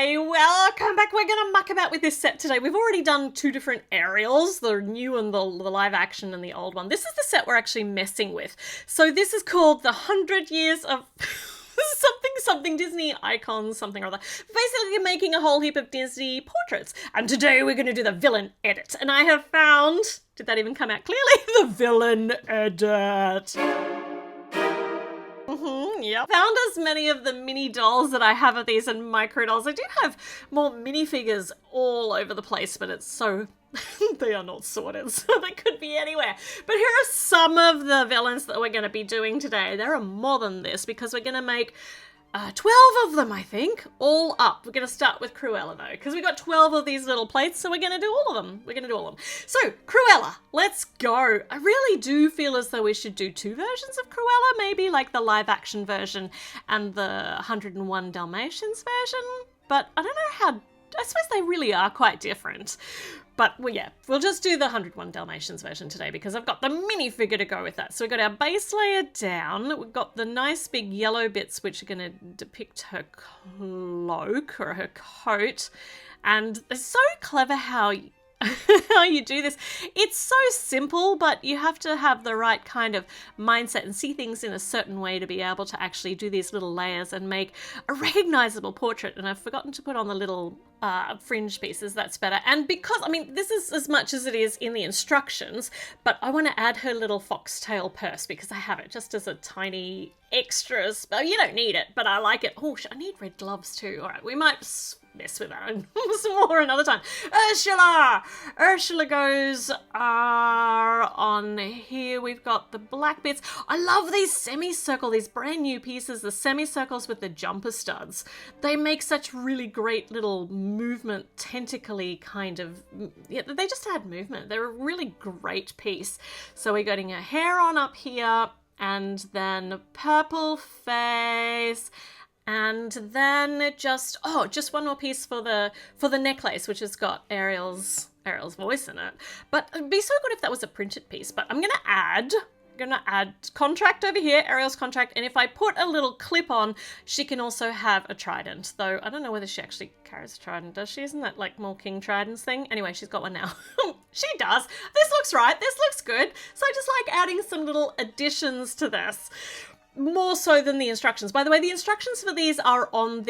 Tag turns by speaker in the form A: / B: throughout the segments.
A: everybody, welcome back. We're going to muck about with this set today. We've already done two different Ariels, the new and the live action and the old one. This is the set we're actually messing with. So this is called the 100 Years of something Disney icons, something or other. Basically making a whole heap of Disney portraits. And today we're going to do the villain edit. And I have found, did that even come out clearly? The villain edit. Yep. Found as many of the mini dolls that I have of these and micro dolls. I do have more minifigures all over the place, but it's so... they are not sorted, so they could be anywhere. But here are some of the villains that we're going to be doing today. There are more than this because we're going to make 12 of them, I think, all up. We're going to start with Cruella, though, because we've got 12 of these little plates, so we're going to do all of them. So, Cruella, let's go. I really do feel as though we should do two versions of Cruella, maybe like the live-action version and the 101 Dalmatians version, but I don't know how... I suppose they really are quite different. But, well, yeah, we'll just do the 101 Dalmatians version today because I've got the minifigure to go with that. So we've got our base layer down. We've got the nice big yellow bits which are going to depict her cloak or her coat. And it's so clever how you do this. It's so simple, but you have to have the right kind of mindset and see things in a certain way to be able to actually do these little layers and make a recognizable portrait. And I've forgotten to put on the little fringe pieces. That's better. And because, I mean, this is as much as it is in the instructions, but I want to add her little foxtail purse because I have it just as a tiny extra. You don't need it, but I like it. Oh, I need red gloves too. All right, we might mess with that some more another time. Ursula goes on here. We've got the black bits. I love these semicircle, these brand new pieces, the semicircles with the jumper studs. They make such really great little movement, tentacly kind of, yeah, they just add movement. They're a really great piece. So we're getting her hair on up here, and then purple face. And then just one more piece for the necklace, which has got Ariel's voice in it. But it'd be so good if that was a printed piece. But I'm gonna add contract over here, Ariel's contract, and if I put a little clip on, she can also have a trident. Though I don't know whether she actually carries a trident, does she? Isn't that like more King Tridents thing? Anyway, she's got one now. She does. This looks right. This looks good. So I just like adding some little additions to this. More so than the instructions. By the way, the instructions for these are in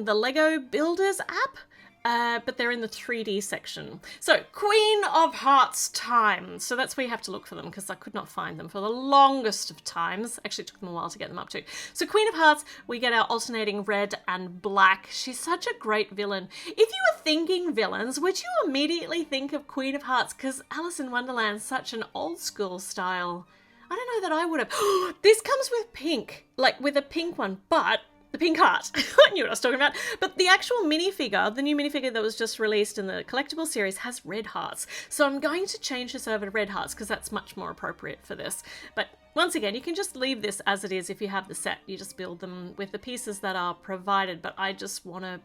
A: the Lego Builders app, but they're in the 3D section. So, Queen of Hearts time. So that's where you have to look for them because I could not find them for the longest of times. Actually, it took them a while to get them up too. So, Queen of Hearts, we get our alternating red and black. She's such a great villain. If you were thinking villains, would you immediately think of Queen of Hearts? Because Alice in Wonderland's such an old school style. I don't know that I would have. This comes with pink, like with a pink one, but the pink heart. I knew what I was talking about. But the actual minifigure, the new minifigure that was just released in the collectible series has red hearts. So I'm going to change this over to red hearts because that's much more appropriate for this. But once again, you can just leave this as it is if you have the set. You just build them with the pieces that are provided. But I just want to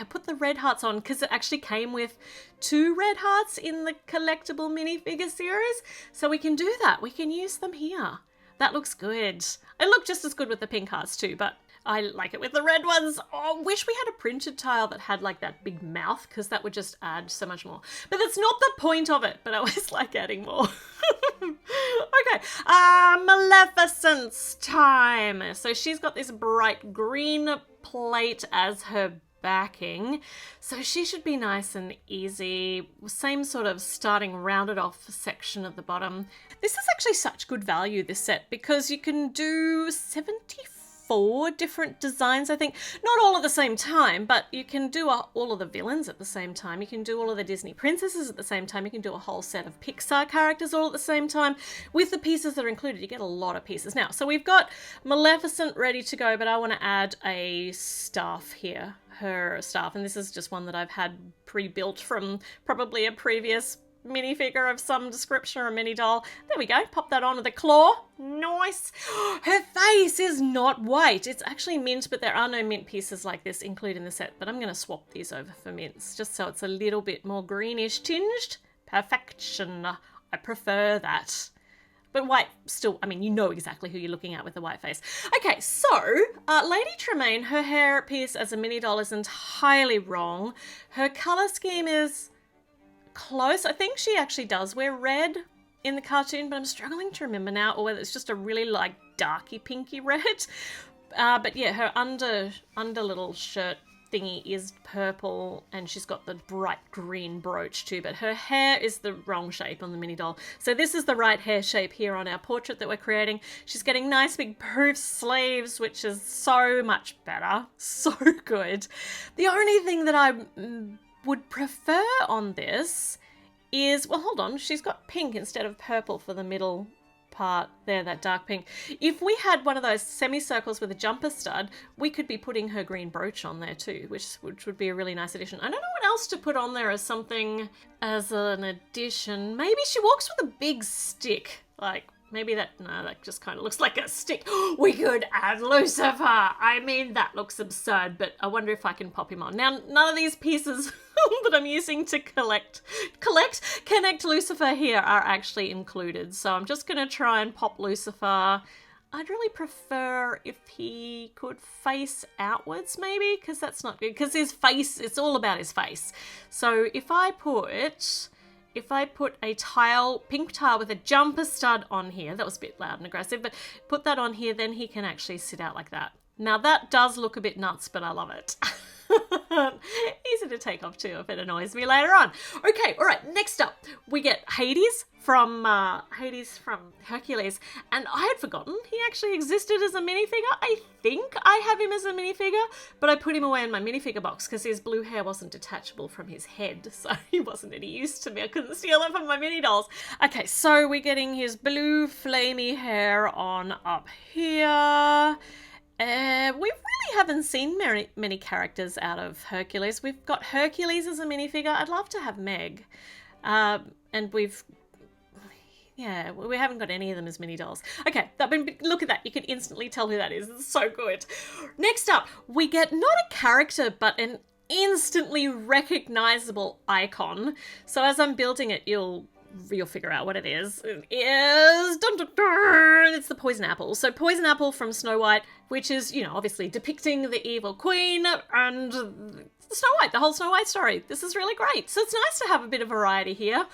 A: put the red hearts on because it actually came with 2 red hearts in the collectible minifigure series. So we can do that. We can use them here. That looks good. It looked just as good with the pink hearts too, but I like it with the red ones. Oh, wish we had a printed tile that had like that big mouth because that would just add so much more. But that's not the point of it, but I always like adding more. Okay, Maleficent's time. So she's got this bright green plate as her backing, so she should be nice and easy. Same sort of starting rounded off section at the bottom. This is actually such good value, this set, because you can do 74 different designs, I think. Not all at the same time, but you can do all of the villains at the same time. You can do all of the Disney princesses at the same time. You can do a whole set of Pixar characters all at the same time. With the pieces that are included, you get a lot of pieces. Now, so we've got Maleficent ready to go, but I want to add a staff here. Her staff, and this is just one that I've had pre-built from probably a previous minifigure of some description or a mini doll. There we go, pop that on with a claw. Nice. Her face is not white. It's actually mint, but there are no mint pieces like this included in the set, but I'm going to swap these over for mints just so it's a little bit more greenish tinged. Perfection. I prefer that. But white still, I mean, you know exactly who you're looking at with the white face. Okay, so Lady Tremaine, her hair piece as a mini doll is entirely wrong. Her colour scheme is close. I think she actually does wear red in the cartoon, but I'm struggling to remember now, or whether it's just a really like darky pinky red. But yeah, her under little shirt thingy is purple, and she's got the bright green brooch too, but her hair is the wrong shape on the mini doll. So this is the right hair shape here on our portrait that we're creating. She's getting nice big puff sleeves, which is so much better. So good. The only thing that I would prefer on this is, well, hold on, she's got pink instead of purple for the middle part there, that dark pink. If we had one of those semicircles with a jumper stud, we could be putting her green brooch on there too, which would be a really nice addition. I don't know what else to put on there as something as an addition. Maybe she walks with a big stick, like maybe that just kind of looks like a stick. We could add Lucifer. I mean, that looks absurd, but I wonder if I can pop him on. Now, none of these pieces that I'm using to connect Lucifer here are actually included. So I'm just going to try and pop Lucifer. I'd really prefer if he could face outwards maybe, because that's not good, because his face, it's all about his face. So if I put a pink tile with a jumper stud on here, that was a bit loud and aggressive, but put that on here, then he can actually sit out like that. Now that does look a bit nuts, but I love it. Easy to take off too if it annoys me later on. Okay, all right, next up we get Hades from Hercules, and I had forgotten he actually existed as a minifigure. I think I have him as a minifigure, but I put him away in my minifigure box because his blue hair wasn't detachable from his head, so he wasn't any use to me. I couldn't steal it from my mini dolls. Okay, so we're getting his blue flamey hair on up here. We really haven't seen many characters out of Hercules. We've got Hercules as a minifigure. I'd love to have Meg. And we haven't got any of them as mini dolls. Okay, look at that. You can instantly tell who that is. It's so good. Next up, we get not a character, but an instantly recognizable icon. So as I'm building it, you'll figure out what it is. It is, dun, dun, dun, it's the poison apple. So poison apple from Snow White, which is, obviously depicting the evil queen and Snow White, the whole Snow White story. This is really great. So it's nice to have a bit of variety here,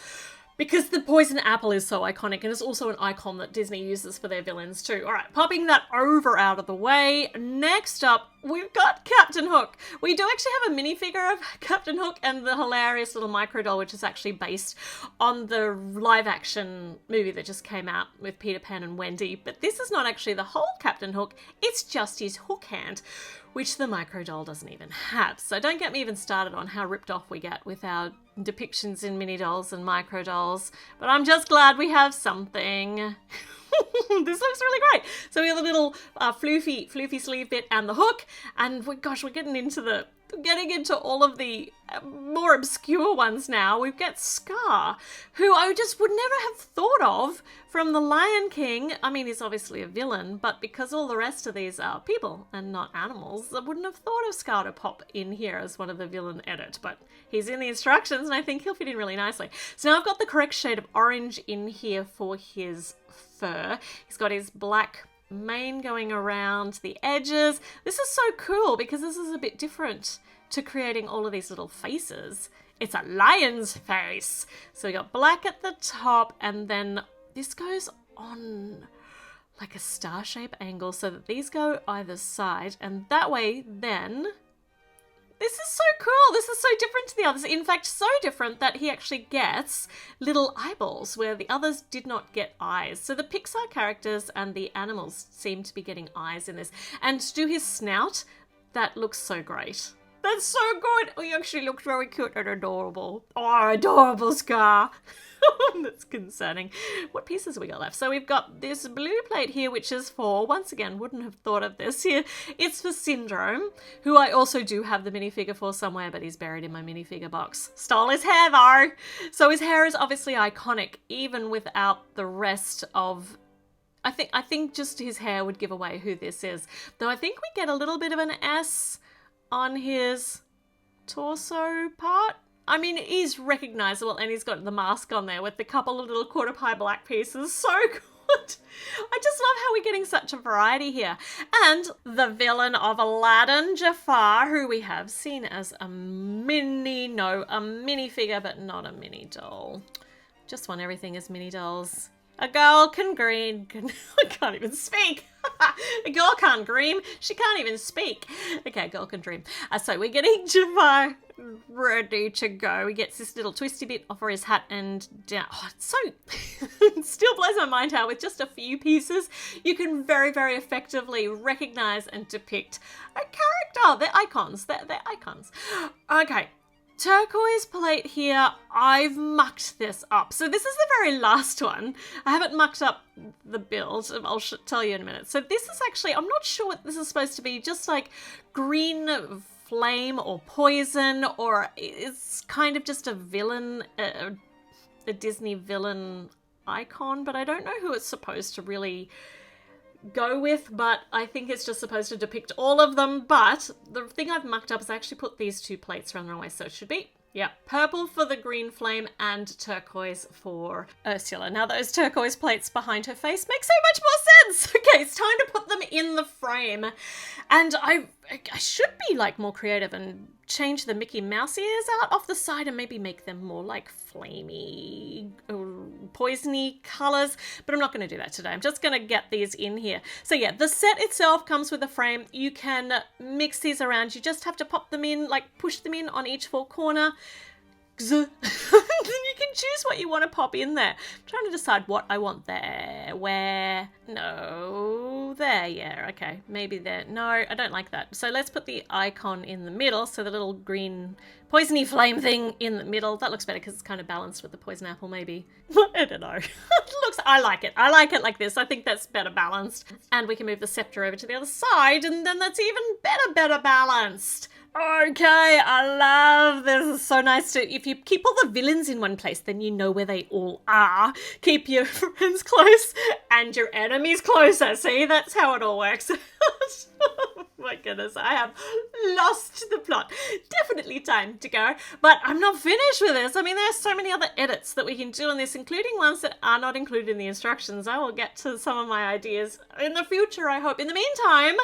A: because the poison apple is so iconic, and it's also an icon that Disney uses for their villains too. All right, popping that over out of the way. Next up, we've got Captain Hook. We do actually have a minifigure of Captain Hook and the hilarious little micro doll, which is actually based on the live action movie that just came out with Peter Pan and Wendy. But this is not actually the whole Captain Hook, it's just his hook hand, which the micro doll doesn't even have. So don't get me even started on how ripped off we get with our depictions in mini dolls and micro dolls, but I'm just glad we have something. This looks really great. So we have a little floofy sleeve bit and the hook, and we're getting into all of the more obscure ones now. We've got Scar, who I just would never have thought of from The Lion King. I mean, he's obviously a villain, but because all the rest of these are people and not animals, I wouldn't have thought of Scar to pop in here as one of the villain edit, but he's in the instructions and I think he'll fit in really nicely. So now I've got the correct shade of orange in here for his fur. He's got his black mane going around the edges. This is so cool because this is a bit different to creating all of these little faces. It's a lion's face. So we got black at the top, and then this goes on like a star shape angle so that these go either side, and that way then this is so cool. This is so different to the others. In fact, so different that he actually gets little eyeballs where the others did not get eyes. So the Pixar characters and the animals seem to be getting eyes in this. And to do his snout, that looks so great. That's so good. Oh, he actually looks very cute and adorable. Oh, adorable Scar. That's concerning. What pieces have we got left? So we've got this blue plate here, which is for, once again, wouldn't have thought of this here. It's for Syndrome, who I also do have the minifigure for somewhere, but he's buried in my minifigure box. Stole his hair though. So his hair is obviously iconic, even without the rest of... I think just his hair would give away who this is. Though I think we get a little bit of an S on his torso part. I mean, he's recognizable, and he's got the mask on there with the couple of little quarter pie black pieces. So cool. I just love how we're getting such a variety here. And the villain of Aladdin, Jafar, who we have seen as a minifigure, but not a mini doll. Just want everything as mini dolls. A girl can green. I can't even speak. A girl can't dream. She can't even speak. Okay, a girl can dream. So we're getting Jafar ready to go. He gets this little twisty bit off of his hat and down. Oh, it's so... it still blows my mind how with just a few pieces you can very, very effectively recognize and depict a character. They're icons. They're icons. Okay. Turquoise plate here, I've mucked this up. So this is the very last one. I haven't mucked up the build. I'll tell you in a minute. So this is actually, I'm not sure what this is supposed to be, just like green flame or poison, or it's kind of just a villain, a Disney villain icon, but I don't know who it's supposed to really go with, but I think it's just supposed to depict all of them. But the thing I've mucked up is I actually put these two plates around the wrong way, so it should be, yeah, purple for the green flame and turquoise for Ursula. Now those turquoise plates behind her face make so much more sense. Okay, it's time to put them in the frame, and I should be like more creative and change the Mickey Mouse ears out off the side and maybe make them more like flamey, poisony colors, but I'm not going to do that today. I'm just going to get these in here. So yeah, the set itself comes with a frame. You can mix these around. You just have to pop them in, like push them in on each four corner. Then you can choose what you want to pop in there. I'm trying to decide what I want there. Where? No. There, yeah, okay. Maybe there. No, I don't like that. So let's put the icon in the middle. So the little green poisony flame thing in the middle. That looks better because it's kind of balanced with the poison apple, maybe. I don't know. I like it. I like it like this. I think that's better balanced. And we can move the scepter over to the other side, and then that's even better balanced. Okay, I love this. It's so nice to, if you keep all the villains in one place, then you know where they all are. Keep your friends close and your enemies closer. See, that's how it all works. Oh my goodness, I have lost the plot. Definitely time to go, but I'm not finished with this. I mean, there's so many other edits that we can do on this, including ones that are not included in the instructions. I will get to some of my ideas in the future, I hope. In the meantime,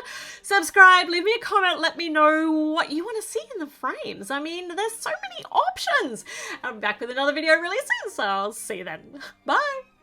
A: subscribe, leave me a comment, let me know what you want to see in the frames. I mean, there's so many options. I'm back with another video really soon, so I'll see you then. Bye.